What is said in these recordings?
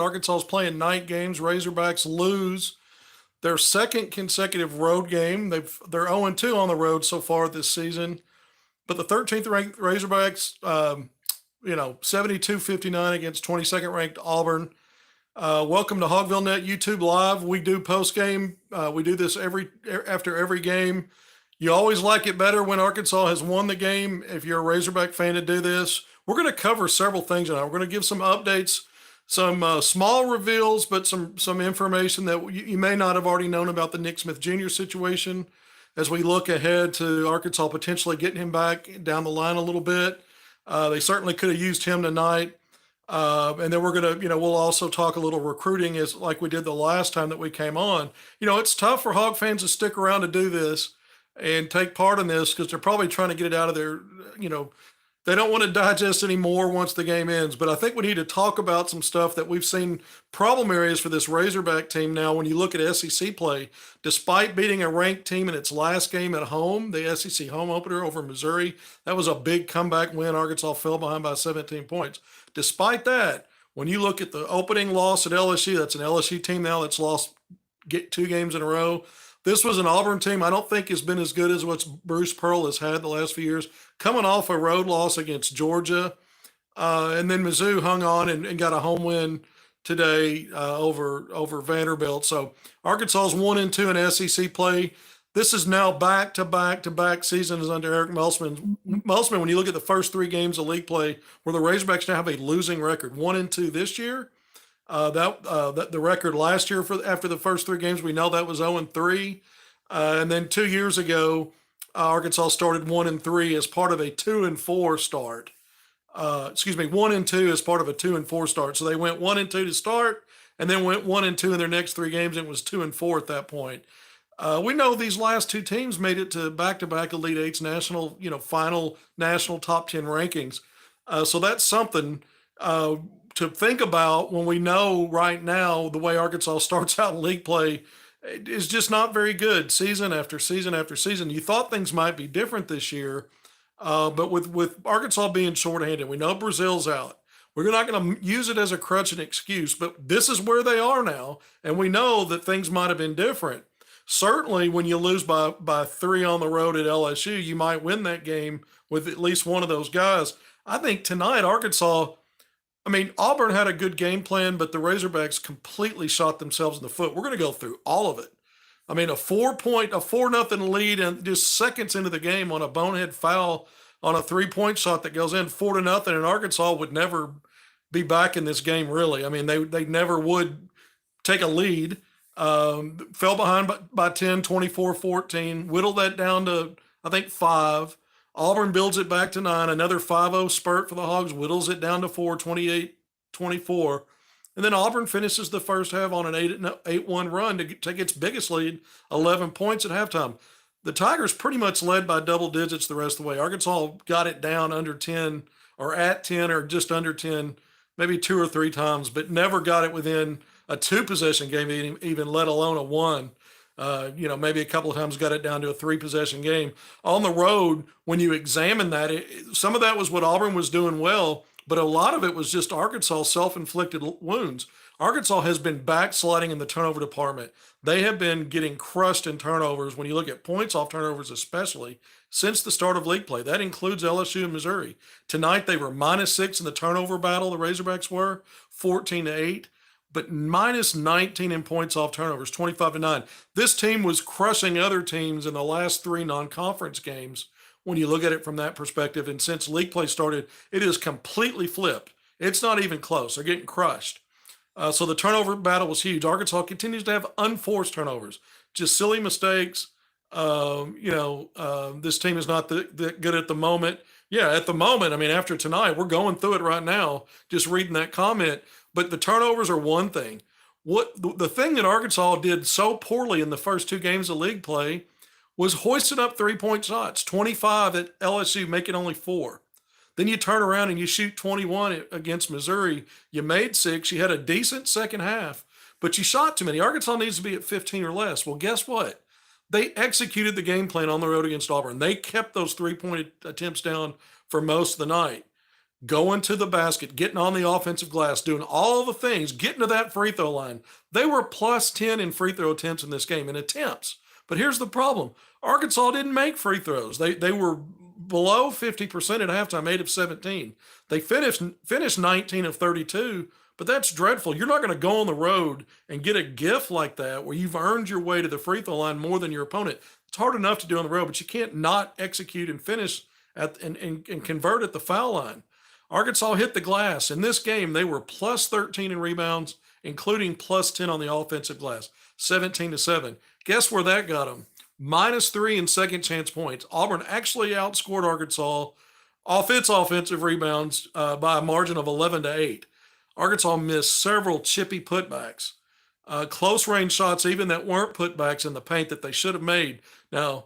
Arkansas is playing night games. Razorbacks lose their second consecutive road game. They're 0-2 on the road so far this season. But the 13th ranked Razorbacks, 72-59 against 22nd ranked Auburn. Welcome to Hogvillenet YouTube Live. We do post game. We do this after every game. You always like it better when Arkansas has won the game. If you're a Razorback fan, to do this, we're going to cover several things tonight. We're going to give some updates, some small reveals, but some information that you may not have already known about the Nick Smith Jr. situation as we look ahead to Arkansas potentially getting him back down the line a little bit. They certainly could have used him tonight. And then we're going to, we'll also talk a little recruiting as like we did the last time that we came on. It's tough for Hog fans to stick around to do this and take part in this because they're probably trying to get it out of their, they don't want to digest anymore once the game ends. But I think we need to talk about some stuff that we've seen problem areas for this Razorback team now. When you look at SEC play, despite beating a ranked team in its last game at home, the SEC home opener over Missouri, that was a big comeback win. Arkansas fell behind by 17 points. Despite that, when you look at the opening loss at LSU, that's an LSU team now that's lost 2 games in a row. This was an Auburn team I don't think has been as good as what Bruce Pearl has had the last few years. Coming off a road loss against Georgia, and then Mizzou hung on and got a home win today over Vanderbilt. So Arkansas's 1-2 in SEC play. This is now back-to-back seasons under Eric Musselman. Musselman, when you look at the first 3 games of league play, where the Razorbacks now have a losing record, 1-2 this year. The record last year after the first 3 games, we know that was 0-3. And then 2 years ago, Arkansas started 1-3 as part of a 2-4 start. 1-2 as part of a 2-4 start. So they went 1-2 to start, and then went 1-2 in their next 3 games, and it was 2-4 at that point. We know these last 2 teams made it to back-to-back Elite Eight's national, final national top 10 rankings. So that's something to think about when we know right now the way Arkansas starts out in league play is just not very good season after season after season. You thought things might be different this year, but with Arkansas being shorthanded, we know Brazil's out. We're not going to use it as a crutch and excuse, but this is where they are now, and we know that things might have been different. Certainly, when you lose by 3 on the road at LSU, you might win that game with at least one of those guys. I think tonight, Auburn had a good game plan, but the Razorbacks completely shot themselves in the foot. We're going to go through all of it. A 4-0 lead, and just seconds into the game on a bonehead foul on a 3-point shot that goes in 4-0, and Arkansas would never be back in this game, really. They never would take a lead. Fell behind by 10, 24-14, whittled that down to, I think, 5. Auburn builds it back to 9, another 5-0 spurt for the Hogs, whittles it down to 4, 28-24. And then Auburn finishes the first half on an 8-1 run to take its biggest lead, 11 points at halftime. The Tigers pretty much led by double digits the rest of the way. Arkansas got it down under 10 or at 10 or just under 10, maybe 2 or 3 times, but never got it within a 2-possession game, even let alone a 1. Maybe a couple of times got it down to a 3-possession game. On the road, when you examine that, some of that was what Auburn was doing well, but a lot of it was just Arkansas self-inflicted wounds. Arkansas has been backsliding in the turnover department. They have been getting crushed in turnovers when you look at points off turnovers especially since the start of league play. That includes LSU and Missouri. Tonight they were -6 in the turnover battle, the Razorbacks were, 14-8. But -19 in points off turnovers, 25-9. This team was crushing other teams in the last 3 non-conference games when you look at it from that perspective. And since league play started, it is completely flipped. It's not even close. They're getting crushed. So the turnover battle was huge. Arkansas continues to have unforced turnovers, just silly mistakes. This team is not that good at the moment. Yeah, at the moment, after tonight, we're going through it right now, just reading that comment. But the turnovers are one thing. The thing that Arkansas did so poorly in the first 2 games of league play was hoisting up 3-point shots, 25 at LSU, making only 4. Then you turn around and you shoot 21 against Missouri. You made 6. You had a decent second half, but you shot too many. Arkansas needs to be at 15 or less. Well, guess what? They executed the game plan on the road against Auburn. They kept those 3-point attempts down for most of the night. going to the basket, getting on the offensive glass, doing all the things, getting to that free throw line. They were plus 10 in free throw attempts in this game, in attempts. But here's the problem. Arkansas didn't make free throws. They were below 50% at halftime, 8 of 17. They finished 19 of 32, but that's dreadful. You're not going to go on the road and get a gift like that where you've earned your way to the free throw line more than your opponent. It's hard enough to do on the road, but you can't not execute and finish and convert at the foul line. Arkansas hit the glass. In this game, they were plus 13 in rebounds, including plus 10 on the offensive glass, 17-7. Guess where that got them? -3 in second chance points. Auburn actually outscored Arkansas off its offensive rebounds by a margin of 11-8. Arkansas missed several chippy putbacks, close range shots, even that weren't putbacks in the paint that they should have made. Now,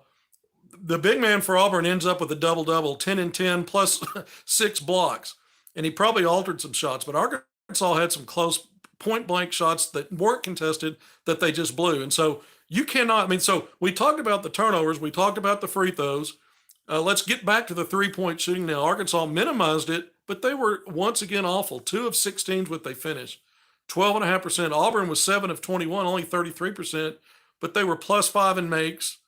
the big man for Auburn ends up with a double-double, 10 and 10 plus 6 blocks. And he probably altered some shots, but Arkansas had some close point-blank shots that weren't contested that they just blew. And so you cannot, so we talked about the turnovers. We talked about the free throws. Let's get back to the three-point shooting now. Arkansas minimized it, but they were once again awful. 2 of 16 what they finished, 12.5%. Auburn was 7 of 21, only 33%, but they were plus 5 in makes,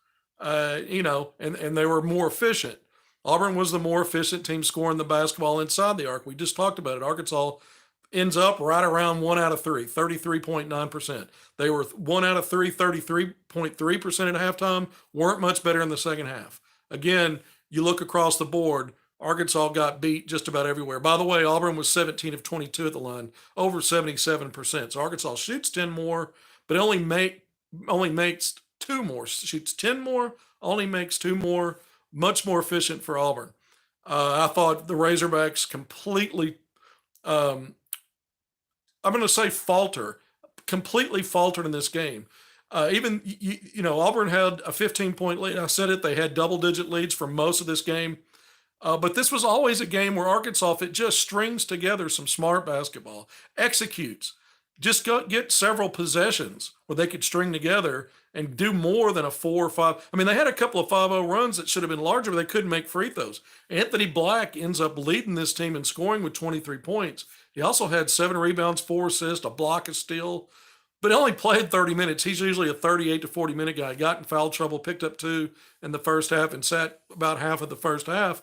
and they were more efficient. Auburn was the more efficient team scoring the basketball inside the arc. We just talked about it. Arkansas ends up right around 1 out of 3, 33.9%. They were 1 out of 3, 33.3% at halftime, weren't much better in the second half. Again, you look across the board, Arkansas got beat just about everywhere. By the way, Auburn was 17 of 22 at the line, over 77%. So Arkansas shoots 10 more, but only makes 2 more. Shoots 10 more, only makes 2 more. Much more efficient for Auburn. I thought the Razorbacks completely, I'm going to say completely faltered in this game. Even, Auburn had a 15-point lead. I said it, they had double-digit leads for most of this game. But this was always a game where Arkansas, if it just strings together some smart basketball, executes, just get several possessions where they could string together and do more than a 4 or 5. They had a couple of 5-0 runs that should have been larger, but they couldn't make free throws. Anthony Black ends up leading this team in scoring with 23 points. He also had 7 rebounds, 4 assists, a block, a steal, but he only played 30 minutes. He's usually a 38 to 40-minute guy. Got in foul trouble, picked up 2 in the first half, and sat about half of the first half.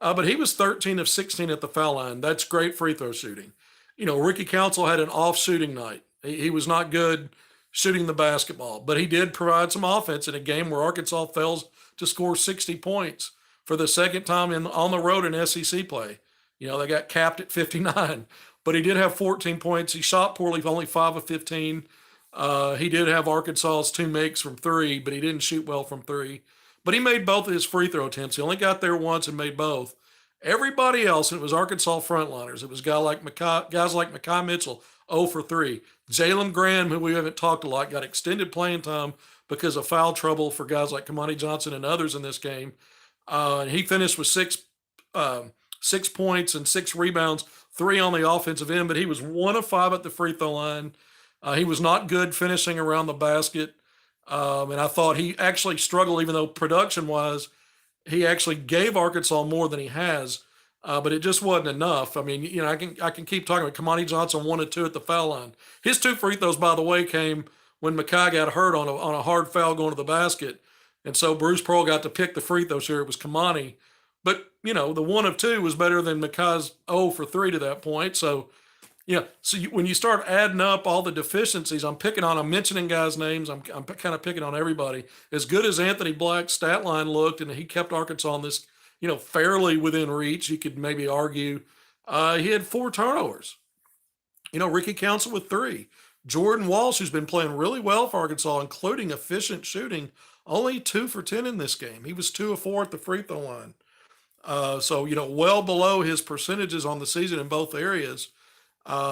But he was 13 of 16 at the foul line. That's great free throw shooting. Ricky Council had an off shooting night. He was not good shooting the basketball, but he did provide some offense in a game where Arkansas fails to score 60 points for the second time on the road in SEC play. They got capped at 59, but he did have 14 points. He shot poorly, only 5 of 15. He did have Arkansas's 2 makes from 3, but he didn't shoot well from 3. But he made both of his free throw attempts. He only got there once and made both. Everybody else, it was Arkansas frontliners. It was guys like Mekhi Mitchell, 0 for 3. Jalen Graham, who we haven't talked a lot, got extended playing time because of foul trouble for guys like Kamani Johnson and others in this game. He finished with 6 points and 6 rebounds, 3 on the offensive end, but he was 1 of 5 at the free throw line. He was not good finishing around the basket. And I thought he actually struggled, even though production-wise, he actually gave Arkansas more than he has, but it just wasn't enough. I can keep talking about Kamani Johnson 1 and 2 at the foul line. His 2 free throws, by the way, came when Mekhi got hurt on a hard foul going to the basket, and so Bruce Pearl got to pick the free throws here. It was Kamani, but the 1 of 2 was better than Mekhi's 0 for 3 to that point. So. When you start adding up all the deficiencies, I'm mentioning guys' names. I'm kind of picking on everybody. As good as Anthony Black's stat line looked, and he kept Arkansas on this, fairly within reach, you could maybe argue, he had 4 turnovers. Ricky Council with 3. Jordan Walsh, who's been playing really well for Arkansas, including efficient shooting, only 2 for 10 in this game. He was 2 of 4 at the free throw line. Well below his percentages on the season in both areas.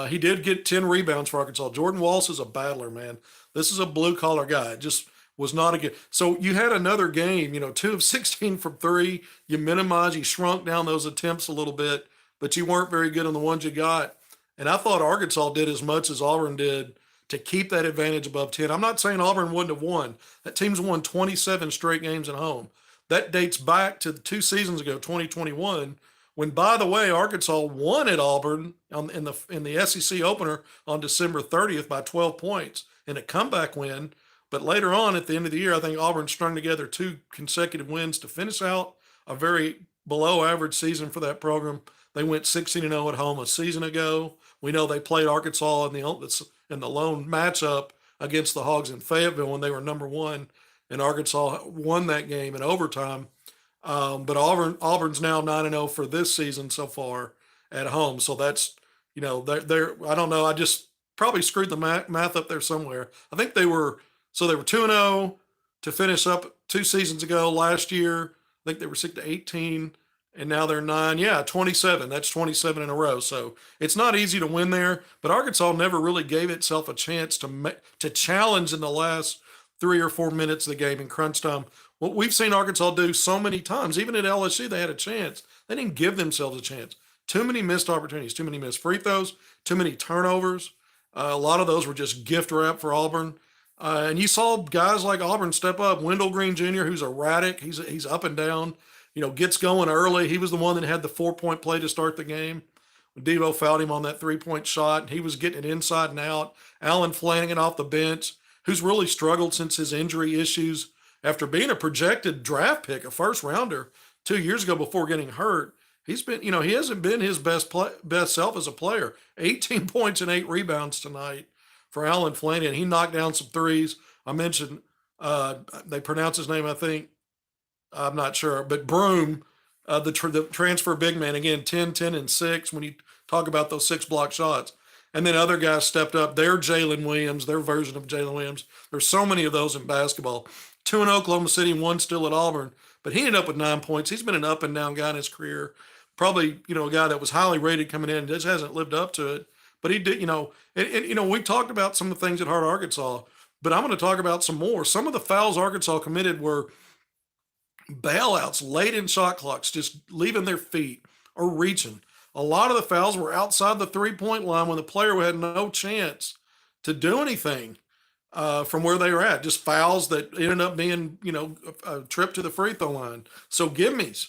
He did get 10 rebounds for Arkansas. Jordan Walsh is a battler, man. This is a blue-collar guy. It just was not a good. So you had another game, 2 of 16 from 3. You minimized, you shrunk down those attempts a little bit, but you weren't very good on the ones you got. And I thought Arkansas did as much as Auburn did to keep that advantage above 10. I'm not saying Auburn wouldn't have won. That team's won 27 straight games at home. That dates back to 2 seasons ago, 2021, when, by the way, Arkansas won at Auburn in the SEC opener on December 30th by 12 points in a comeback win. But later on, at the end of the year, I think Auburn strung together 2 consecutive wins to finish out a very below average season for that program. They went 16-0 at home a season ago. We know they played Arkansas in the lone matchup against the Hogs in Fayetteville when they were number 1, and Arkansas won that game in overtime. But Auburn's now 9-0 for this season so far at home. So that's, they're I don't know. I just probably screwed the math up there somewhere. I think they were 2-0 to finish up 2 seasons ago last year. I think they were 6-18, and now they're 9. Yeah, 27. That's 27 in a row. So it's not easy to win there, but Arkansas never really gave itself a chance to challenge in the last 3 or 4 minutes of the game in crunch time. What we've seen Arkansas do so many times, even at LSU, they had a chance. They didn't give themselves a chance. Too many missed opportunities, too many missed free throws, too many turnovers. A lot of those were just gift wrap for Auburn. And you saw guys like Auburn step up. Wendell Green Jr., who's erratic. He's up and down, gets going early. He was the one that had the 4-point play to start the game. Devo fouled him on that 3-point shot, and he was getting it inside and out. Alan Flanagan off the bench, who's really struggled since his injury issues after being a projected draft pick, a first rounder 2 years ago before getting hurt. He's been, he hasn't been his best self as a player. 18 points and 8 rebounds tonight for Alan Flanagan. He knocked down some threes. I mentioned, they pronounce his name, I think, I'm not sure, but Broom, the transfer big man, again, 10, 10, and 6 when you talk about those 6 block shots. And then other guys stepped up. They're Jalen Williams, their version of Jalen Williams. There's so many of those in basketball. 2 in Oklahoma City, 1 still at Auburn. But he ended up with 9 points. He's been an up and down guy in his career. Probably, a guy that was highly rated coming in, just hasn't lived up to it. But he did, we talked about some of the things at Heart Arkansas, but I'm going to talk about some more. Some of the fouls Arkansas committed were bailouts late in shot clocks, just leaving their feet or reaching. A lot of the fouls were outside the 3-point line when the player had no chance to do anything from where they were at. Just fouls that ended up being, a trip to the free throw line. So gimmies.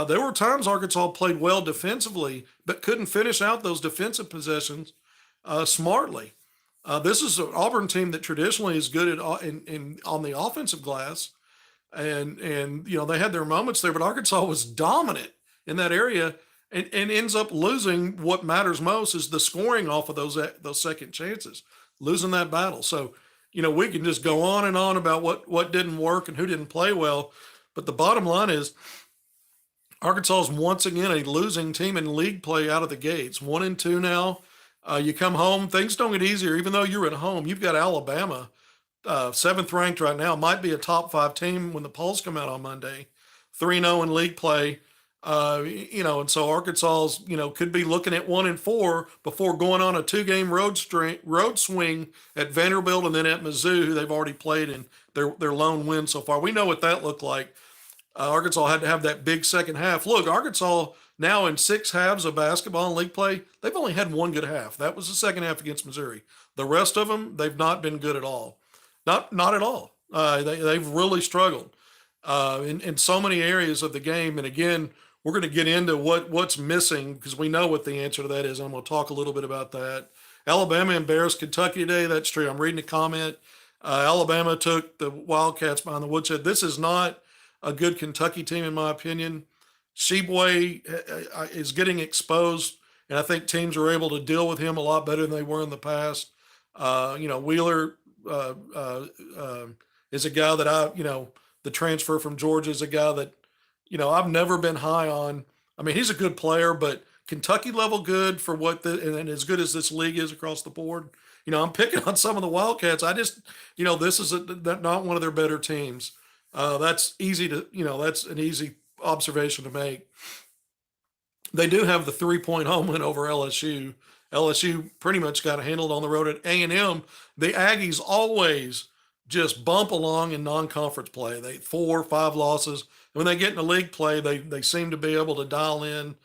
There were times Arkansas played well defensively, but couldn't finish out those defensive possessions smartly. This is an Auburn team that traditionally is good at on the offensive glass, and they had their moments there, but Arkansas was dominant in that area and ends up losing what matters most is the scoring off of those second chances, losing that battle. So, we can just go on and on about what didn't work and who didn't play well, but the bottom line is Arkansas is once again a losing team in league play out of the gates. 1-2 now. You come home, things don't get easier. Even though you're at home, you've got Alabama, 7th ranked right now, might be a top 5 team when the polls come out on Monday. 3-0 in league play. And so Arkansas's, could be looking at 1-4 before going on a 2-game road swing at Vanderbilt and then at Mizzou, who they've already played in their lone win so far. We know what that looked like. Arkansas had to have that big second half. Look, Arkansas now in 6 halves of basketball and league play, they've only had 1 good half. That was the second half against Missouri. The rest of them, they've not been good at all. Not at all. They've really struggled in so many areas of the game. And again, we're going to get into what's missing because we know what the answer to that is. I'm going to talk a little bit about that. Alabama embarrassed Kentucky today. That's true. I'm reading a comment. Alabama took the Wildcats behind the woodshed. This is not a good Kentucky team, in my opinion. Sheboy is getting exposed, and I think teams are able to deal with him a lot better than they were in the past. Wheeler is a guy that the transfer from Georgia is a guy that, I've never been high on. I mean, he's a good player, but Kentucky level good for and as good as this league is across the board. I'm picking on some of the Wildcats. I just, this is not one of their better teams. That's that's an easy observation to make. They do have the 3-point home win over LSU. LSU pretty much got handled on the road at A&M. The Aggies always just bump along in non-conference play. They 4 or 5 losses. When they get into league play, they seem to be able to dial in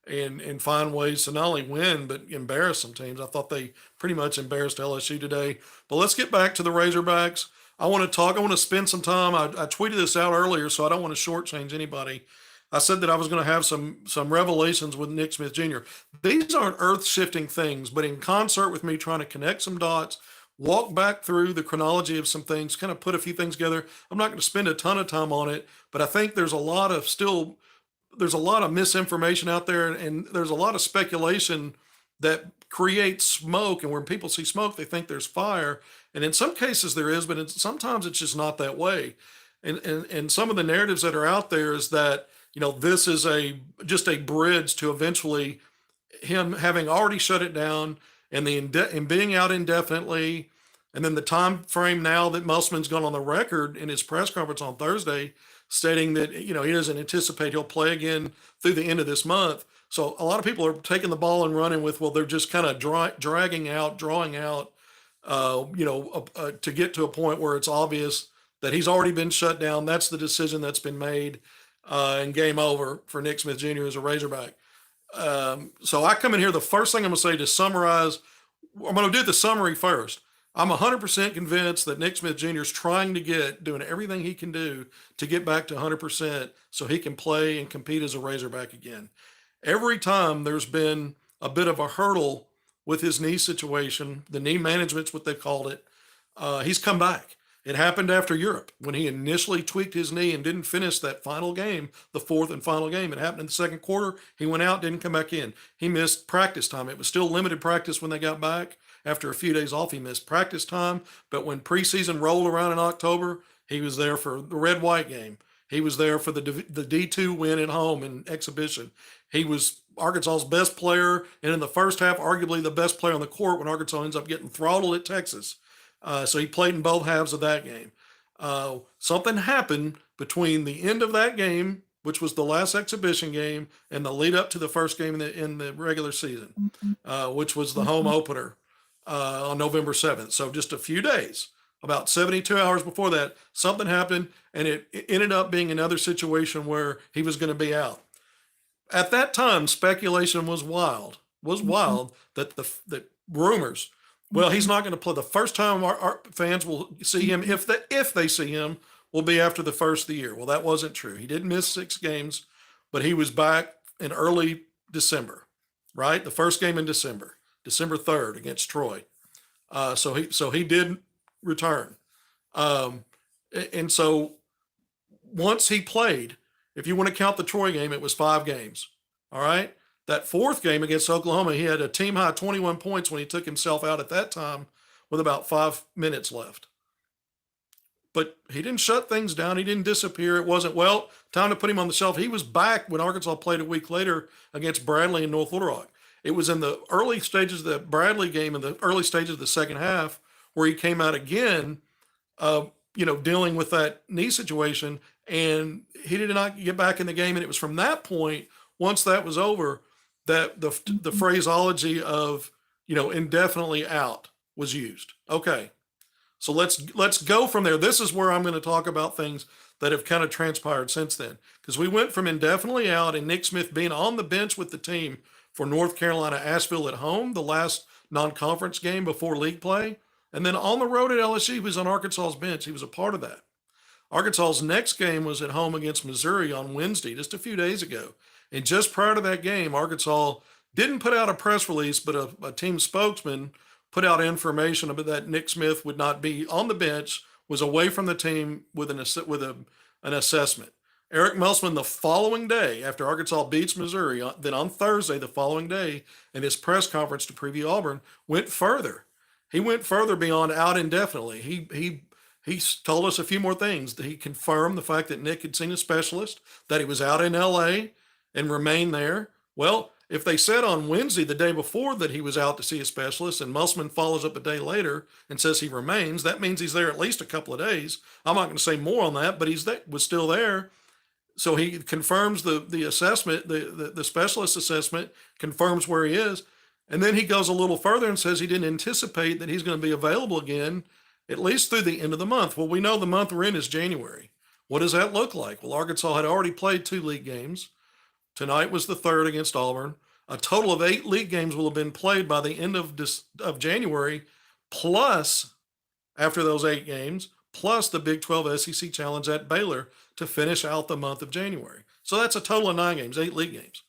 and find ways to not only win but embarrass some teams. I thought they pretty much embarrassed LSU today. But let's get back to the Razorbacks. I want to spend some time. I tweeted this out earlier, so I don't want to shortchange anybody. I said that I was going to have some revelations with Nick Smith Jr. These aren't earth-shifting things, but in concert with me trying to connect some dots, walk back through the chronology of some things, kind of put a few things together. I'm not going to spend a ton of time on it, but I think there's a lot of misinformation out there, and there's a lot of speculation that creates smoke. And when people see smoke, they think there's fire. And in some cases there is, but sometimes it's just not that way. And some of the narratives that are out there is that, this is just a bridge to eventually him having already shut it down and and being out indefinitely. And then the time frame now that Musselman's gone on the record in his press conference on Thursday stating that, he doesn't anticipate he'll play again through the end of this month. So a lot of people are taking the ball and running with, well, they're just kind of drawing out, to get to a point where it's obvious that he's already been shut down. That's the decision that's been made, and game over for Nick Smith Jr. as a Razorback. So I come in here, the first thing I'm going to say to summarize, I'm going to do the summary first. I'm 100% convinced that Nick Smith Jr. is doing everything he can do to get back to 100% so he can play and compete as a Razorback again. Every time there's been a bit of a hurdle with his knee situation, the knee management's what they called it, he's come back. It happened after Europe when he initially tweaked his knee and didn't finish that final game, the fourth and final game. It happened in the second quarter. He went out, didn't come back in. He missed practice time. It was still limited practice when they got back. After a few days off, he missed practice time. But when preseason rolled around in October, he was there for the red-white game. He was there for the D2 win at home in exhibition. He was Arkansas's best player, and in the first half, arguably the best player on the court when Arkansas ends up getting throttled at Texas. So he played in both halves of that game. Something happened between the end of that game, which was the last exhibition game, and the lead up to the first game in the regular season, which was the home opener on November 7th. So just a few days, about 72 hours before that, something happened, and it ended up being another situation where he was going to be out. At that time, speculation was wild that the rumors, well, he's not going to play. The first time our fans will see him, if they see him, will be after the first of the year. Well, that wasn't true. He didn't miss 6 games, but he was back in early December, right? The first game in December 3rd against Troy. So he did return. And so once he played, if you want to count the Troy game, it was 5 games. All right. That fourth game against Oklahoma, he had a team high 21 points when he took himself out at that time with about 5 minutes left. But he didn't shut things down. He didn't disappear. It wasn't, well, time to put him on the shelf. He was back when Arkansas played a week later against Bradley in North Little Rock. It was in the early stages of the Bradley game, in the early stages of the second half, where he came out again, dealing with that knee situation, and he did not get back in the game. And it was from that point, once that was over, that the phraseology of, indefinitely out was used. Okay. So let's go from there. This is where I'm going to talk about things that have kind of transpired since then, because we went from indefinitely out and Nick Smith being on the bench with the team for North Carolina Asheville at home, the last non-conference game before league play, and then on the road at LSU, he was on Arkansas's bench. He was a part of that. Arkansas's next game was at home against Missouri on Wednesday, just a few days ago. And just prior to that game, Arkansas didn't put out a press release, but a team spokesman put out information about that Nick Smith would not be on the bench, was away from the team with an assessment. Eric Musselman, the following day, after Arkansas beats Missouri, then on Thursday, the following day, in his press conference to preview Auburn, went further. He went further beyond out indefinitely. He told us a few more things. He confirmed the fact that Nick had seen a specialist, that he was out in L.A. and remained there. Well, if they said on Wednesday, the day before, that he was out to see a specialist, and Musselman follows up a day later and says he remains, that means he's there at least a couple of days. I'm not going to say more on that, but was still there. So he confirms the assessment, the specialist assessment, confirms where he is. And then he goes a little further and says he didn't anticipate that he's going to be available again, at least through the end of the month. Well, we know the month we're in is January. What does that look like? Well, Arkansas had already played 2 league games. Tonight was the 3rd against Auburn. A total of 8 league games will have been played by the end of January, plus, after those 8 games, plus the Big 12 SEC Challenge at Baylor to finish out the month of January. So that's a total of 9 games, 8 league games.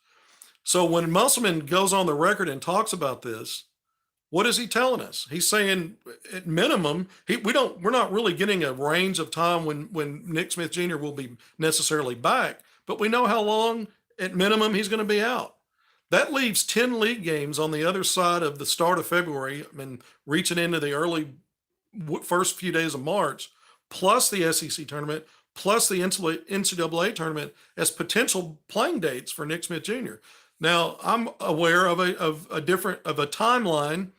So when Musselman goes on the record and talks about this, what is he telling us? He's saying at minimum, we're not really getting a range of time when Nick Smith Jr. will be necessarily back, but we know how long at minimum he's going to be out. That leaves 10 league games on the other side of the start of February, reaching into the early first few days of March, plus the SEC tournament, plus the NCAA tournament as potential playing dates for Nick Smith Jr. Now, I'm aware of a timeline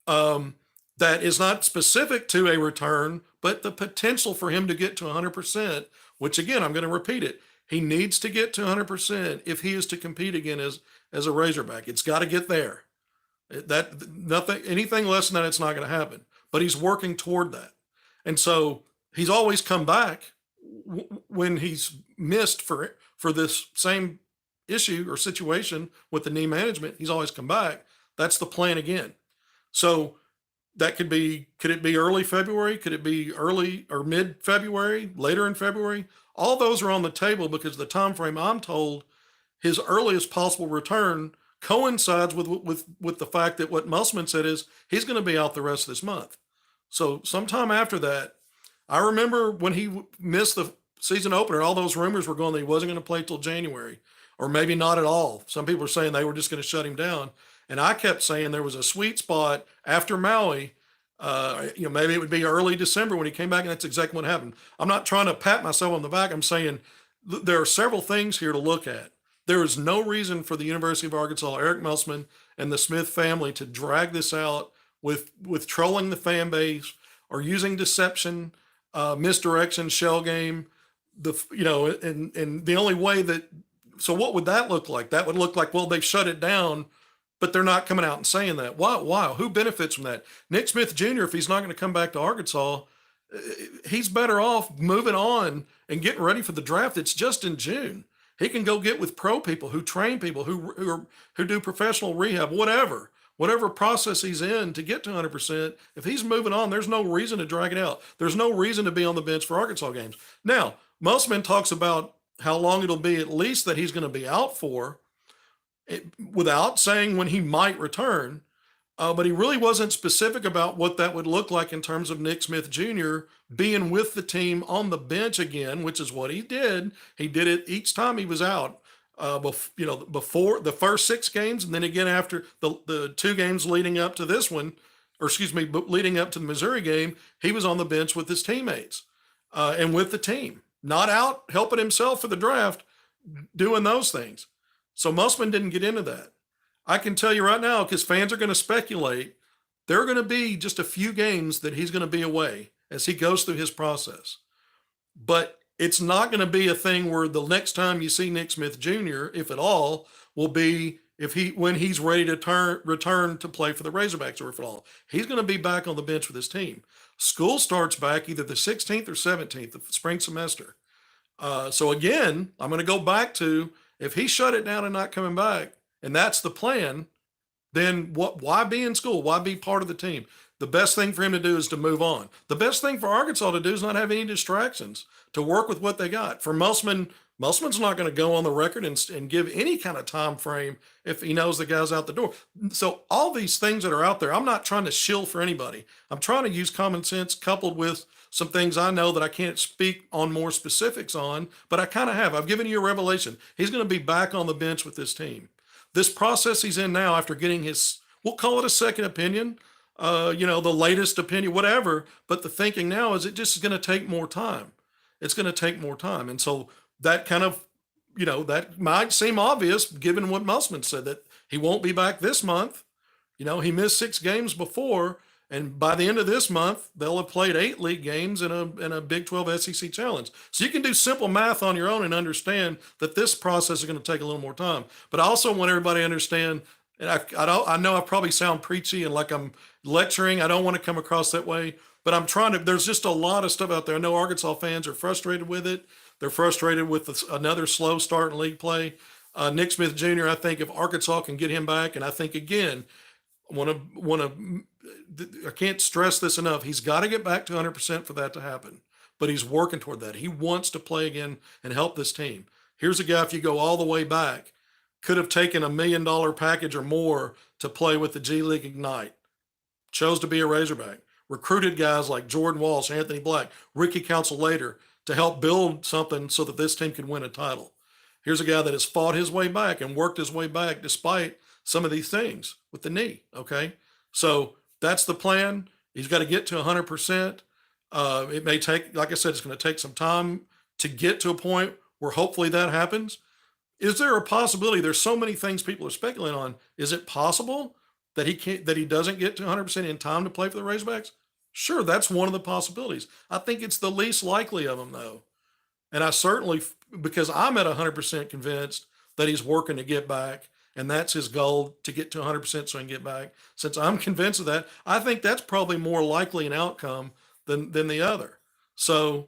that is not specific to a return, but the potential for him to get to 100%, which again, I'm going to repeat it. He needs to get to 100% if he is to compete again as a Razorback. It's got to get there. Anything less than that, it's not going to happen. But he's working toward that. And so he's always come back when he's missed for this same issue or situation with the knee management. He's always come back. That's the plan again. So that could it be early February? Could it be early or mid-February, later in February? All those are on the table because the time frame I'm told his earliest possible return coincides with the fact that what Musselman said is he's going to be out the rest of this month. So sometime after that, I remember when he missed the season opener, all those rumors were going that he wasn't going to play till January, or maybe not at all. Some people were saying they were just going to shut him down. And I kept saying there was a sweet spot after Maui. Maybe it would be early December when he came back, and that's exactly what happened. I'm not trying to pat myself on the back. I'm saying there are several things here to look at. There is no reason for the University of Arkansas, Eric Musselman, and the Smith family to drag this out with trolling the fan base or using deception, misdirection, shell game. And the only way so what would that look like? That would look like, well, they've shut it down, but they're not coming out and saying that. Why? Who benefits from that? Nick Smith Jr., if he's not going to come back to Arkansas, he's better off moving on and getting ready for the draft. It's just in June. He can go get with pro people who train people, who do professional rehab, whatever process he's in to get to 100%. If he's moving on, there's no reason to drag it out. There's no reason to be on the bench for Arkansas games. Now, Musselman talks about how long it'll be at least that he's going to be out for, without saying when he might return, but he really wasn't specific about what that would look like in terms of Nick Smith Jr. being with the team on the bench again, which is what he did. He did it each time he was out, before the first 6 games, and then again after the 2 games leading up to this one, leading up to the Missouri game, he was on the bench with his teammates and with the team, not out helping himself for the draft, doing those things. So Musselman didn't get into that. I can tell you right now, because fans are going to speculate, there are going to be just a few games that he's going to be away as he goes through his process. But it's not going to be a thing where the next time you see Nick Smith Jr., if at all, will be when he's ready to return to play for the Razorbacks, or if at all. He's going to be back on the bench with his team. School starts back either the 16th or 17th, the spring semester. So again, I'm going to go back to, if he shut it down and not coming back, and that's the plan, then why be in school? Why be part of the team? The best thing for him to do is to move on. The best thing for Arkansas to do is not have any distractions, to work with what they got. For Musselman's not going to go on the record and give any kind of time frame if he knows the guy's out the door. So all these things that are out there, I'm not trying to shill for anybody. I'm trying to use common sense coupled with some things I know that I can't speak on more specifics on, but I kind of have. I've given you a revelation. He's going to be back on the bench with this team. This process he's in now, after getting we'll call it a second opinion, the latest opinion, whatever. But the thinking now is it just is going to take more time. It's going to take more time. And so that kind of, that might seem obvious given what Musselman said, that he won't be back this month. He missed 6 games before. And by the end of this month, they'll have played 8 league games in a Big 12 SEC challenge. So you can do simple math on your own and understand that this process is going to take a little more time. But I also want everybody to understand, and I know I probably sound preachy and like I'm lecturing. I don't want to come across that way, but there's just a lot of stuff out there. I know Arkansas fans are frustrated with it. They're frustrated with another slow start in league play. Nick Smith Jr., I think if Arkansas can get him back, and I think, again, want to I can't stress this enough. He's got to get back to 100% for that to happen, but he's working toward that. He wants to play again and help this team. Here's a guy, if you go all the way back, could have taken $1 million package or more to play with the G League Ignite. Chose to be a Razorback. Recruited guys like Jordan Walsh, Anthony Black, Ricky Council later to help build something so that this team could win a title. Here's a guy that has fought his way back and worked his way back despite some of these things with the knee. Okay. So that's the plan. He's got to get to 100%. It may take, like I said, it's going to take some time to get to a point where hopefully that happens. Is there a possibility? There's so many things people are speculating on. Is it possible that he doesn't get to 100% in time to play for the Razorbacks? Sure, that's one of the possibilities. I think it's the least likely of them, though. And I certainly, because I'm at 100% convinced that he's working to get back, and that's his goal, to get to 100% so he can get back. Since I'm convinced of that, I think that's probably more likely an outcome than the other. So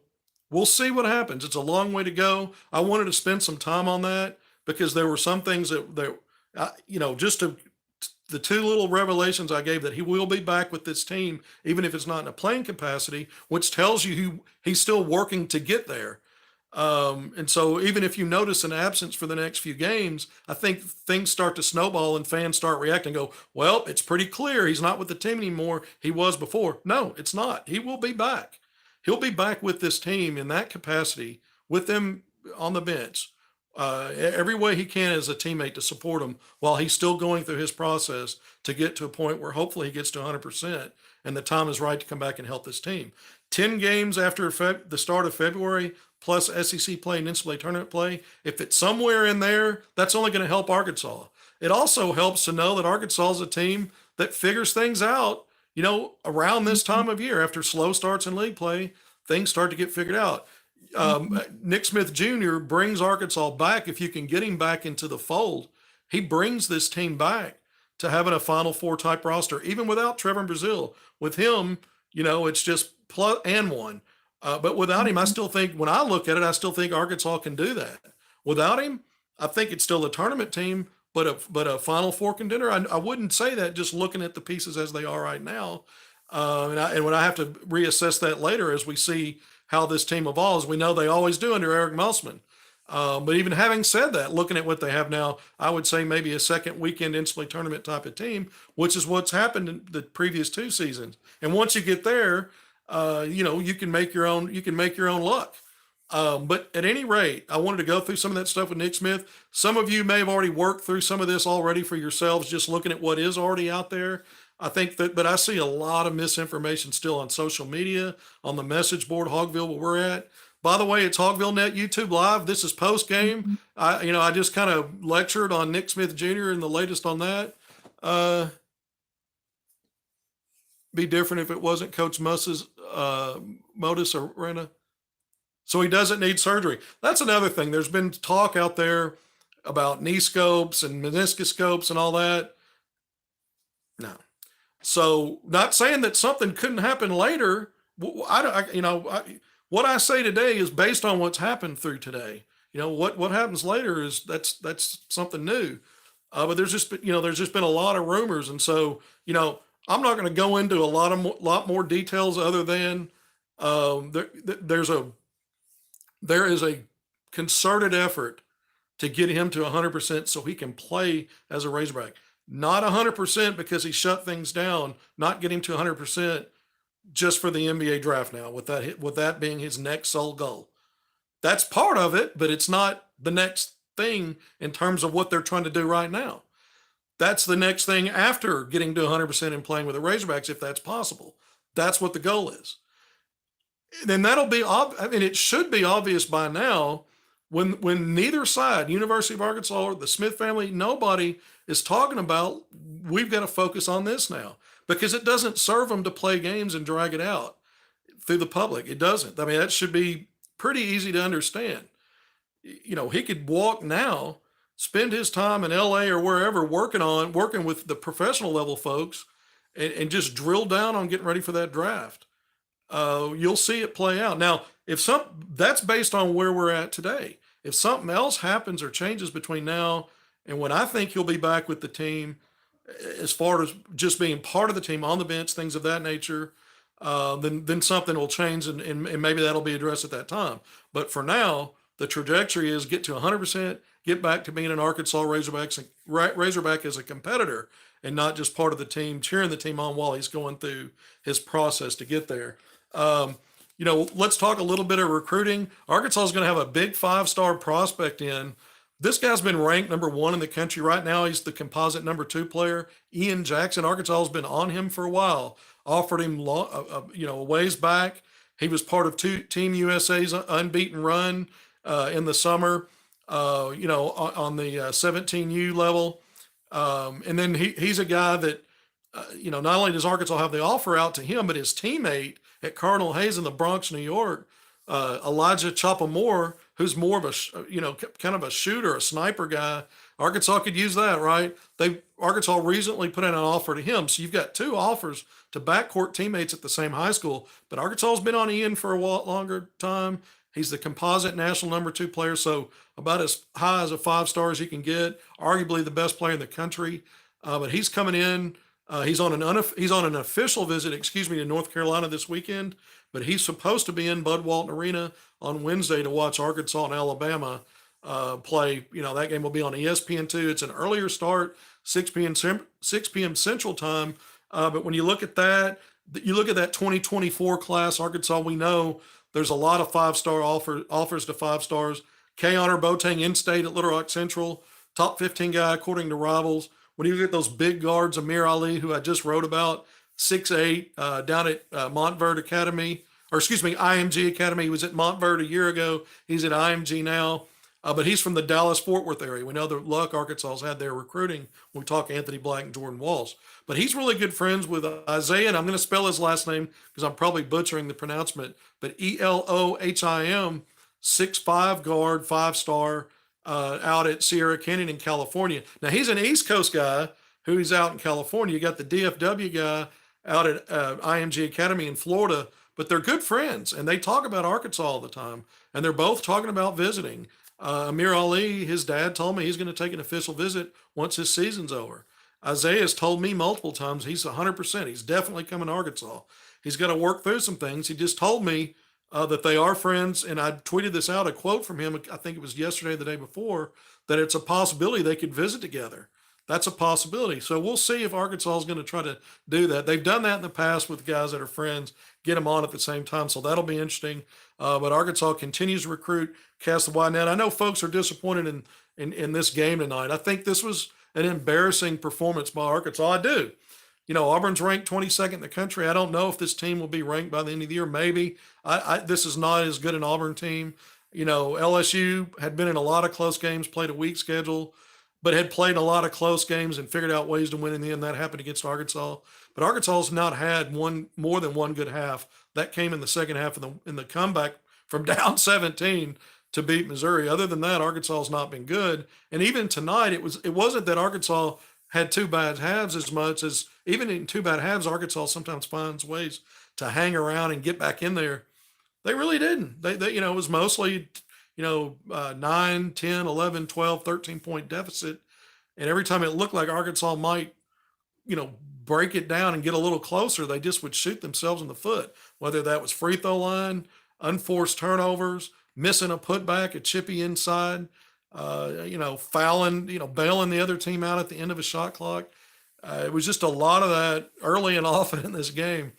we'll see what happens. It's a long way to go. I wanted to spend some time on that because there were some things that just the two little revelations I gave, that he will be back with this team, even if it's not in a playing capacity, which tells you he's still working to get there. And so even if you notice an absence for the next few games, I think things start to snowball and fans start reacting and go, well, it's pretty clear he's not with the team anymore. He was before. No, it's not. He will be back. He'll be back with this team in that capacity, with them on the bench, every way he can as a teammate to support him while he's still going through his process to get to a point where hopefully he gets to 100% and the time is right to come back and help this team. 10 games after the start of February, plus SEC play and NCAA tournament play. If it's somewhere in there, that's only going to help Arkansas. It also helps to know that Arkansas is a team that figures things out, around this time of year. After slow starts in league play, things start to get figured out. Nick Smith Jr. brings Arkansas back. If you can get him back into the fold, he brings this team back to having a Final Four type roster, even without Trevor Brazile. With him, it's just plus and one. But without him, I still think, when I look at it, I still think Arkansas can do that. Without him, I think it's still a tournament team, but a Final Four contender. I wouldn't say that just looking at the pieces as they are right now. And when I have to reassess that later as we see how this team evolves, we know they always do under Eric Musselman. But even having said that, looking at what they have now, I would say maybe a second weekend NCAA tournament type of team, which is what's happened in the previous two seasons. And once you get there, you can make your own luck. But at any rate, I wanted to go through some of that stuff with Nick Smith. Some of you may have already worked through some of this already for yourselves, just looking at what is already out there. I think but I see a lot of misinformation still on social media, on the message board, Hogville, where we're at. By the way, it's Hogvillenet YouTube Live. This is post game. I just kind of lectured on Nick Smith Jr. and the latest on that. Be different if it wasn't Coach Modus Arena. So he doesn't need surgery. That's another thing. There's been talk out there about knee scopes and meniscus scopes and all that. No. So not saying that something couldn't happen later. What I say today is based on what's happened through today. What happens later is that's something new. But there's just been a lot of rumors, and so I'm not going to go into a lot more details other than there is a concerted effort to get him to 100% so he can play as a Razorback. Not 100% because he shut things down, not getting to 100% just for the NBA draft now, with that being his next sole goal. That's part of it, but it's not the next thing in terms of what they're trying to do right now. That's the next thing after getting to 100% and playing with the Razorbacks, if that's possible. That's what the goal is. Then that'll be it should be obvious by now when neither side, University of Arkansas or the Smith family, nobody is talking about, we've got to focus on this now, because it doesn't serve them to play games and drag it out through the public. It doesn't. I mean, that should be pretty easy to understand. He could walk now, spend his time in LA or wherever working with the professional level folks and just drill down on getting ready for that draft. You'll see it play out. Now, that's based on where we're at today. If something else happens or changes between now and when I think he'll be back with the team, as far as just being part of the team on the bench, things of that nature, then something will change, and maybe that'll be addressed at that time. But for now, the trajectory is get to 100%, get back to being an Arkansas Razorback as a competitor, and not just part of the team, cheering the team on while he's going through his process to get there. Let's talk a little bit of recruiting. Arkansas is going to have a big 5-star prospect in. This guy's been ranked number 1 in the country right now. He's the composite number 2 player. Ian Jackson. Arkansas has been on him for a while. Offered him, a ways back. He was part of Team USA's unbeaten run in the summer. On the 17U level, and then he's a guy that, not only does Arkansas have the offer out to him, but his teammate at Cardinal Hayes in the Bronx, New York, Elijah Choppa Moore, who's more of a, kind of a shooter, a sniper guy. Arkansas could use that, right? Arkansas recently put in an offer to him. So you've got 2 offers to backcourt teammates at the same high school, but Arkansas has been on Ian for a longer time. He's the composite national number 2 player, so about as high as a 5-star as you can get. Arguably the best player in the country, but he's coming in. He's on an official visit, to North Carolina this weekend. But he's supposed to be in Bud Walton Arena on Wednesday to watch Arkansas and Alabama play. That game will be on ESPN2. It's an earlier start, 6 p.m. Central Time. But when you look at that, 2024 class, Arkansas, we know there's a lot of 5-star offers to 5 stars. K. Honor Boateng in-state at Little Rock Central, top 15 guy according to Rivals. When you get those big guards, Amir Ali, who I just wrote about, 6'8", down at Montverde Academy, IMG Academy. He was at Montverde a year ago. He's at IMG now. But he's from the Dallas-Fort Worth area. We know the luck Arkansas's had their recruiting when we talk Anthony Black and Jordan Walls. But he's really good friends with Isaiah, and I'm going to spell his last name because I'm probably butchering the pronouncement, but Elohim, 6'5" guard, 5-star, out at Sierra Canyon in California. Now, he's an East Coast guy who's out in California. You got the DFW guy out at IMG Academy in Florida, but they're good friends, and they talk about Arkansas all the time, and they're both talking about visiting. Amir Ali, his dad told me he's going to take an official visit once his season's over. Isaiah's told me multiple times he's 100%. He's definitely coming to Arkansas. He's got to work through some things. He just told me that they are friends, and I tweeted this out, a quote from him, I think it was yesterday, the day before, that it's a possibility they could visit together. That's a possibility. So we'll see if Arkansas is going to try to do that. They've done that in the past with guys that are friends, get them on at the same time. So that'll be interesting. But Arkansas continues to recruit, cast the wide net. I know folks are disappointed in this game tonight. I think this was an embarrassing performance by Arkansas. I do. Auburn's ranked 22nd in the country. I don't know if this team will be ranked by the end of the year. Maybe. This is not as good an Auburn team. LSU had been in a lot of close games, played a weak schedule, but had played a lot of close games and figured out ways to win in the end. That happened against Arkansas. But Arkansas has not had more than one good half. That came in the second half in the comeback from down 17 to beat Missouri. Other than that, Arkansas has not been good. And even tonight, it wasn't that Arkansas had 2 bad halves as much as even in 2 bad halves, Arkansas sometimes finds ways to hang around and get back in there. They really didn't. They it was mostly 9, 10, 11, 12, 13-point deficit. And every time it looked like Arkansas might, break it down and get a little closer, they just would shoot themselves in the foot, whether that was free throw line, unforced turnovers, missing a putback, a chippy inside, fouling, bailing the other team out at the end of a shot clock. It was just a lot of that early and often in this game,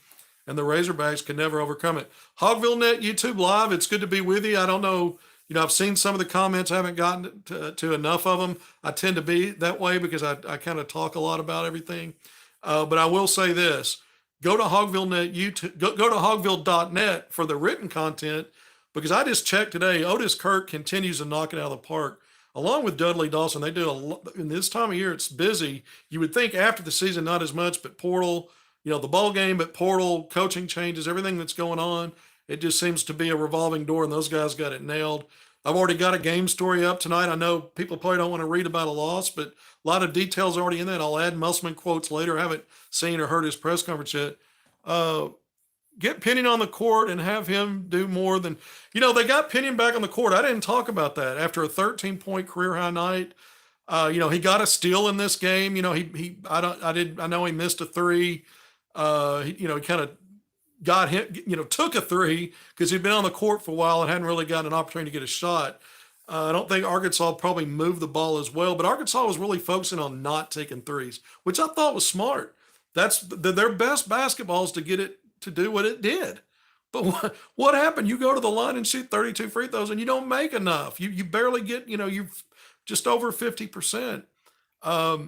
and the Razorbacks could never overcome it. Hogvillenet YouTube Live, it's good to be with you. I don't know, I've seen some of the comments. I haven't gotten to enough of them. I tend to be that way because I kind of talk a lot about everything. But I will say this, go to Hogvillenet YouTube, go to hogville.net for the written content, because I just checked today, Otis Kirk continues to knock it out of the park. Along with Dudley Dawson, they do a lot. In this time of year, it's busy. You would think after the season, not as much, but portal, the bowl game, but portal, coaching changes, everything that's going on. It just seems to be a revolving door, and those guys got it nailed. I've already got a game story up tonight. I know people probably don't want to read about a loss, but a lot of details already in that. I'll add Musselman quotes later. I haven't seen or heard his press conference yet. Get Pinion on the court and have him do more than, they got Pinion back on the court. I didn't talk about that. After a 13-point career high night, He got a steal in this game. I know he missed a three. He kind of got hit, took a three because he'd been on the court for a while and hadn't really gotten an opportunity to get a shot. I don't think Arkansas probably moved the ball as well, but Arkansas was really focusing on not taking threes, which I thought was smart. That's their best basketballs to get it to do what it did. But what happened? You go to the line and shoot 32 free throws and you don't make enough. You barely get, you're just over 50%.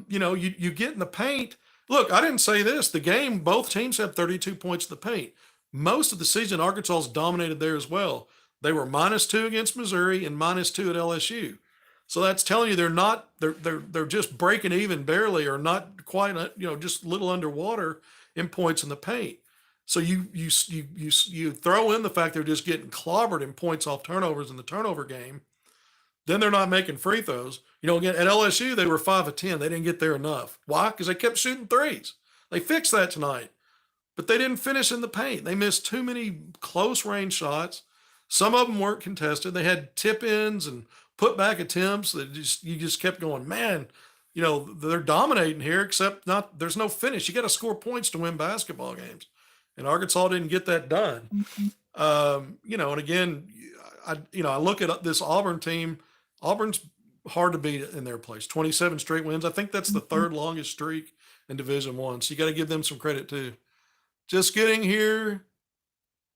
You get in the paint. Look, I didn't say this. The game, both teams had 32 points in the paint. Most of the season, Arkansas's dominated there as well. They were -2 against Missouri and -2 at LSU. So that's telling you they're just breaking even barely, or not quite, just a little underwater in points in the paint. So you throw in the fact they're just getting clobbered in points off turnovers in the turnover game. Then they're not making free throws. Again, at LSU, they were 5 of 10. They didn't get there enough. Why? Because they kept shooting threes. They fixed that tonight. But they didn't finish in the paint. They missed too many close range shots. Some of them weren't contested. They had tip-ins and put-back attempts that you just kept going, man, they're dominating here, except there's no finish. You got to score points to win basketball games. And Arkansas didn't get that done. And again, I look at this Auburn team. Auburn's hard to beat in their place. 27 straight wins. I think that's the third longest streak in Division I. So you got to give them some credit too. Just getting here,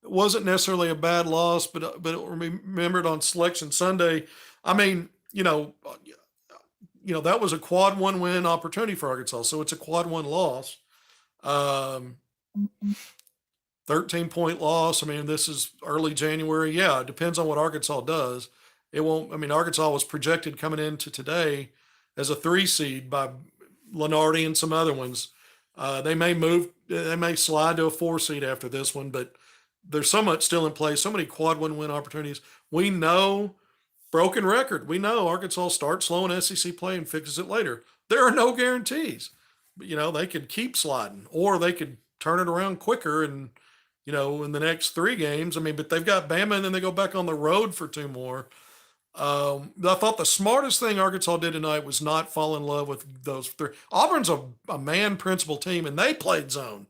it wasn't necessarily a bad loss, but it remembered on Selection Sunday. I mean, that was a quad 1 win opportunity for Arkansas. So it's a quad 1 loss. 13-point loss. I mean, this is early January. Yeah, it depends on what Arkansas does. Arkansas was projected coming into today as a 3 seed by Lenardi and some other ones. They may slide to a 4 seed after this one, but there's so much still in play, so many quad 1 win opportunities. We know, broken record, we know Arkansas starts slow in SEC play and fixes it later. There are no guarantees. But, they could keep sliding, or they could turn it around quicker and, in the next 3 games. But they've got Bama and then they go back on the road for 2 more. I thought the smartest thing Arkansas did tonight was not fall in love with those 3. Auburn's a man principal team, and they played zone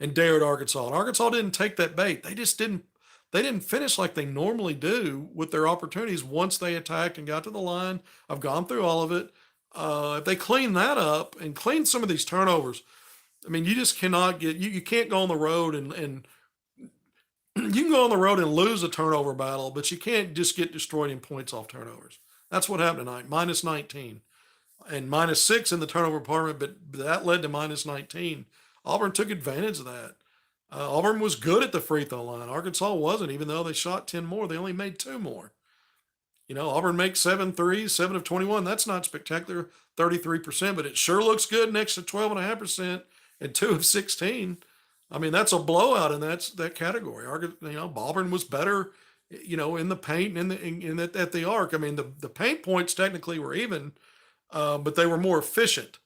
and dared Arkansas. And Arkansas didn't take that bait. They didn't finish like they normally do with their opportunities once they attacked and got to the line. I've gone through all of it. If they clean that up and clean some of these turnovers, you just cannot you can't go on the road and you can go on the road and lose a turnover battle, but you can't just get destroyed in points off turnovers. That's what happened tonight, -19 and -6 in the turnover department, but that led to -19. Auburn took advantage of that. Auburn was good at the free throw line. Arkansas wasn't, even though they shot 10 more. They only made 2 more. Auburn makes 7 threes, 7 of 21. That's not spectacular, 33%, but it sure looks good next to 12.5% and 2 of 16. That's a blowout in that category. Auburn was better, in the paint and at the arc. The paint points technically were even, but they were more efficient.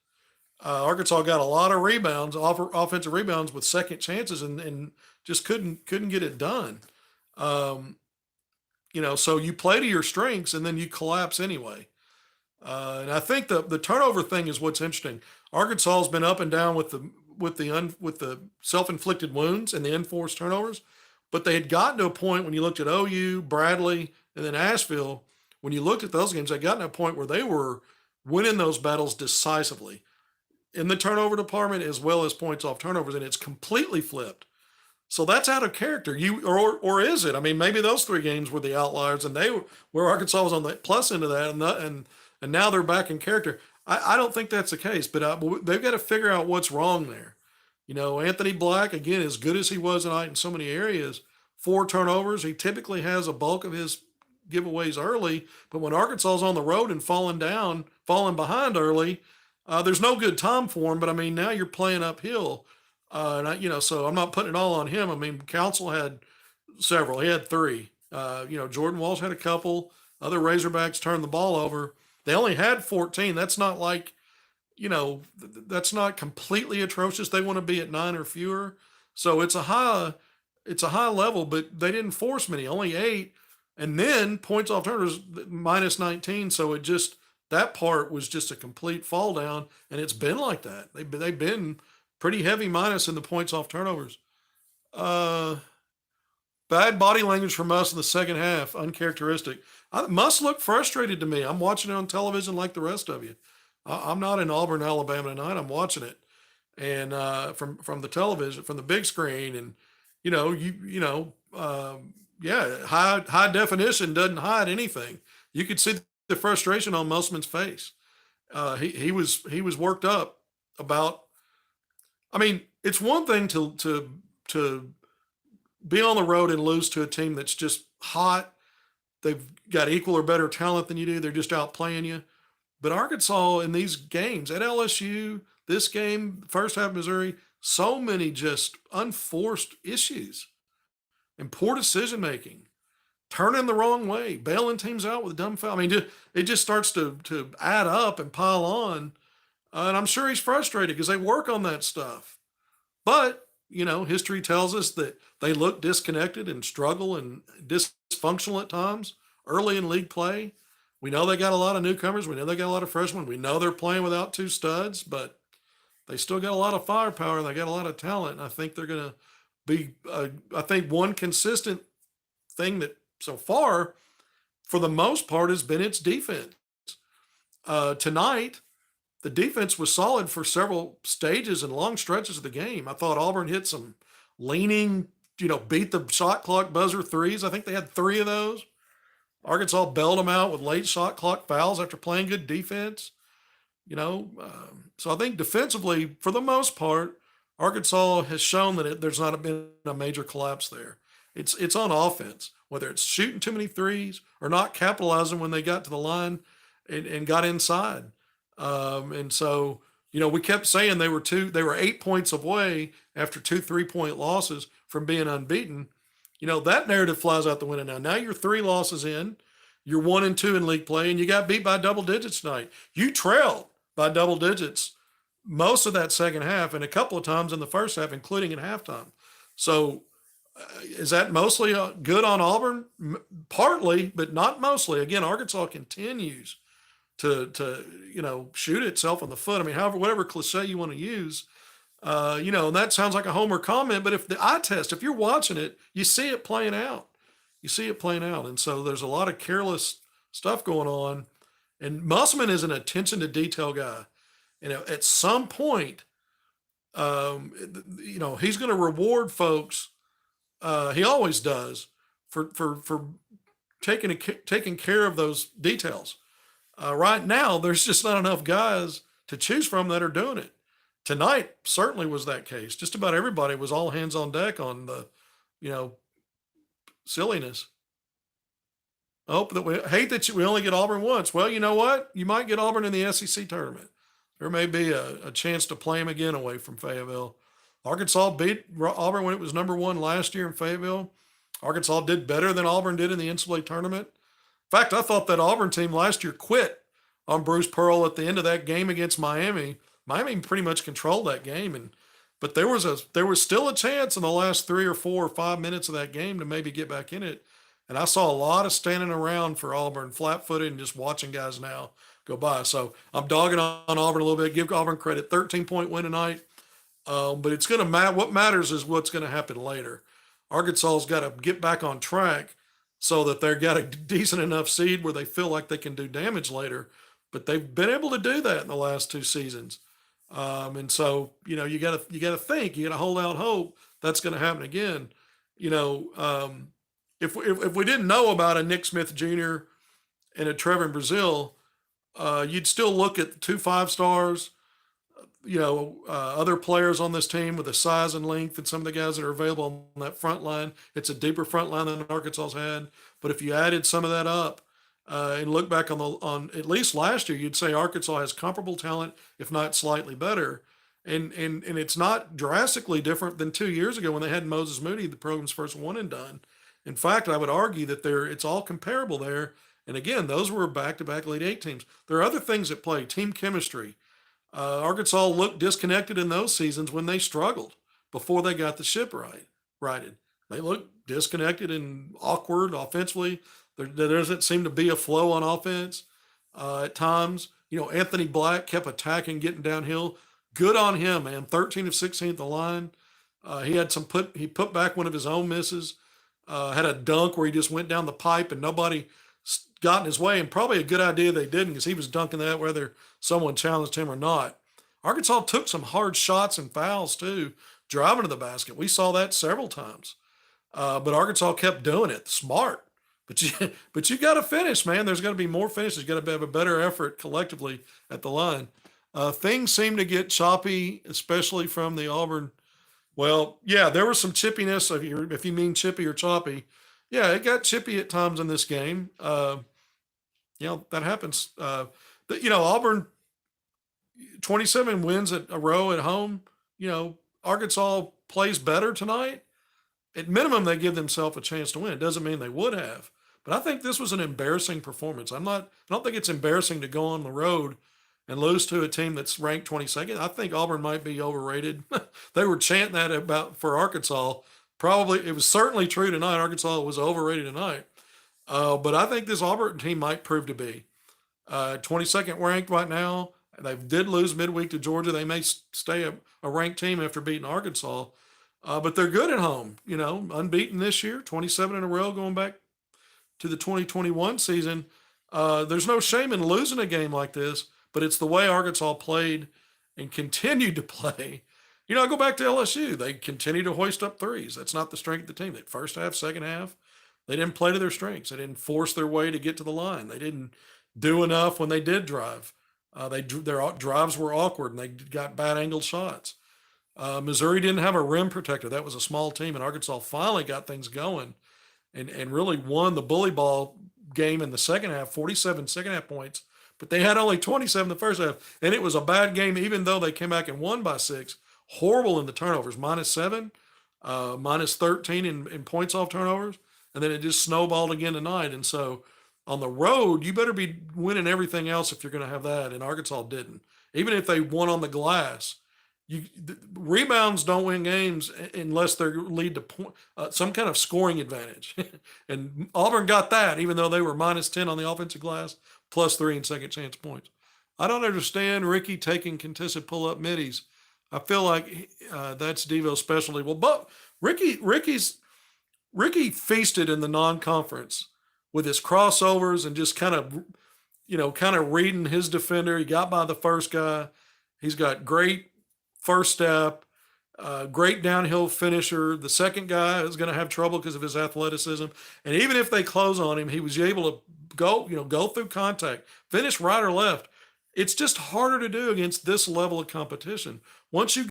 Arkansas got a lot of rebounds, offensive rebounds with second chances, and just couldn't get it done. So you play to your strengths and then you collapse anyway. And I think the turnover thing is what's interesting. Arkansas has been up and down with the self-inflicted wounds and the enforced turnovers, but they had gotten to a point when you looked at OU, Bradley, and then Asheville. When you looked at those games, they got to a point where they were winning those battles decisively in the turnover department as well as points off turnovers, and it's completely flipped. So that's out of character. Or is it? Maybe those 3 games were the outliers, and they were where Arkansas was on the plus end of that, and now they're back in character. I don't think that's the case, but they've got to figure out what's wrong there. Anthony Black, again, as good as he was tonight in so many areas, 4 turnovers. He typically has a bulk of his giveaways early, but when Arkansas's on the road and falling behind early, there's no good time for him. But now you're playing uphill, so I'm not putting it all on him. Council had several. He had 3. Jordan Walsh had a couple. Other Razorbacks turned the ball over. They only had 14. That's not like, that's not completely atrocious. They want to be at 9 or fewer. So it's a high level, but they didn't force many, only 8. And then points off turnovers, -19. So that part was just a complete fall down, and it's been like that. They've been pretty heavy minus in the points off turnovers. Uh, Bad body language from us in the second half, uncharacteristic. Must look frustrated to me. I'm watching it on television like the rest of you. I'm not in Auburn, Alabama tonight. I'm watching it, and from the television, from the big screen, and yeah, high definition doesn't hide anything. You could see the frustration on Musman's face. He was worked up about. I mean, it's one thing to be on the road and lose to a team that's just hot. They've got equal or better talent than you do. They're just outplaying you. But Arkansas in these games at LSU, this game, first half Missouri, so many just unforced issues and poor decision making, turning the wrong way, bailing teams out with dumb foul. I mean, it just starts to add up and pile on. And I'm sure he's frustrated because they work on that stuff. But, history tells us that they look disconnected and struggle and dysfunctional at times early in league play. We know they got a lot of newcomers. We know they got a lot of freshmen. We know they're playing without two studs, but they still got a lot of firepower and they got a lot of talent. And I think they're going to be, I think one consistent thing that so far, for the most part, has been its defense. Tonight, the defense was solid for several stages and long stretches of the game. I thought Auburn hit some leaning, beat the shot clock buzzer threes. I think they had 3 of those. Arkansas bailed them out with late shot clock fouls after playing good defense. So I think defensively, for the most part, Arkansas has shown that there's not been a major collapse there. It's on offense, whether it's shooting too many threes or not capitalizing when they got to the line and got inside. And so, we kept saying they were 8 points away after 2 3-point losses from being unbeaten. That narrative flies out the window now. Now you're 3 losses in, you're 1-2 in league play, and you got beat by double digits tonight. You trailed by double digits most of that second half and a couple of times in the first half, including at halftime. So is that mostly good on Auburn? Partly, but not mostly. Again, Arkansas continues to shoot itself in the foot. I mean, whatever cliche you want to use, and that sounds like a homer comment, but if the eye test, if you're watching it, you see it playing out. You see it playing out. And so there's a lot of careless stuff going on. And Musman is an attention to detail guy. At some point, he's going to reward folks. He always does for taking care of those details. Right now, there's just not enough guys to choose from that are doing it. Tonight certainly was that case. Just about everybody was all hands on deck on the, silliness. I hope that we hate that we only get Auburn once. Well, you know what? You might get Auburn in the SEC tournament. There may be a chance to play them again away from Fayetteville. Arkansas beat Auburn when it was number 1 last year in Fayetteville. Arkansas did better than Auburn did in the NCAA tournament. In fact, I thought that Auburn team last year quit on Bruce Pearl at the end of that game against Miami. Miami pretty much controlled that game, but there was still a chance in the last 3 or 4 or 5 minutes of that game to maybe get back in it. And I saw a lot of standing around for Auburn, flat-footed, and just watching guys now go by. So I'm dogging on Auburn a little bit. Give Auburn credit. 13-point win tonight. But it's going to matter. What matters is what's going to happen later. Arkansas's got to get back on track so that they've got a decent enough seed where they feel like they can do damage later. But they've been able to do that in the last 2 seasons. And so, you got to think, you got to hold out hope that's going to happen again. If we didn't know about a Nick Smith Jr. and a Trevor Brazil, you'd still look at the 2 5-stars, other players on this team with the size and length and some of the guys that are available on that front line. It's a deeper front line than Arkansas's had. But if you added some of that up and look back on at least last year, you'd say Arkansas has comparable talent, if not slightly better. And it's not drastically different than 2 years ago when they had Moses Moody, the program's first one and done. In fact, I would argue that it's all comparable there. And again, those were back-to-back Elite Eight teams. There are other things at play, team chemistry. Arkansas looked disconnected in those seasons when they struggled before they got the ship righted. They looked disconnected and awkward offensively. There doesn't seem to be a flow on offense. at times. Anthony Black kept attacking, getting downhill. Good on him, man. 13 of 16 at the line. He put back one of his own misses. Had a dunk where he just went down the pipe and nobody got in his way, and probably a good idea they didn't, because he was dunking that whether someone challenged him or not. Arkansas took some hard shots and fouls too, driving to the basket. We saw that several times. But Arkansas kept doing it. Smart. But you got to finish, man. There's going to be more finishes. You got to have a better effort collectively at the line. Things seem to get choppy, especially from the Auburn. Well, yeah, there was some chippiness. If you mean chippy or choppy, yeah, it got chippy at times in this game. That happens. Auburn 27 wins at a row at home. Arkansas plays better tonight. At minimum, they give themselves a chance to win. It doesn't mean they would have. But I think this was an embarrassing performance. I don't think it's embarrassing to go on the road and lose to a team that's ranked 22nd. I think Auburn might be overrated. They were chanting that for Arkansas. Probably, it was certainly true tonight. Arkansas was overrated tonight. But I think this Auburn team might prove to be 22nd ranked right now. They did lose midweek to Georgia. They may stay a ranked team after beating Arkansas. But they're good at home, unbeaten this year, 27 in a row going back to the 2021 season. There's no shame in losing a game like this, but it's the way Arkansas played and continued to play. I go back to LSU. They continue to hoist up threes. That's not the strength of the team. That first half, second half, they didn't play to their strengths. They didn't force their way to get to the line. They didn't do enough when they did drive. Their drives were awkward, and they got bad angled shots. Missouri didn't have a rim protector. That was a small team, and Arkansas finally got things going and really won the bully ball game in the second half, 47 second half points. But they had only 27 the first half, and it was a bad game even though they came back and won by 6. Horrible in the turnovers, -7, -13 in points off turnovers, and then it just snowballed again tonight. And so on the road, you better be winning everything else if you're going to have that, and Arkansas didn't. Even if they won on the glass, rebounds don't win games unless they lead to some kind of scoring advantage. And Auburn got that, even though they were -10 on the offensive glass, +3 in second chance points. I don't understand Ricky taking contested pull-up middies. I feel like that's Devo's specialty. Well, but Ricky feasted in the non-conference with his crossovers and just kind of reading his defender. He got by the first guy. He's got great first step, great downhill finisher. The second guy is going to have trouble because of his athleticism. And even if they close on him, he was able to go through contact, finish right or left. It's just harder to do against this level of competition. Once you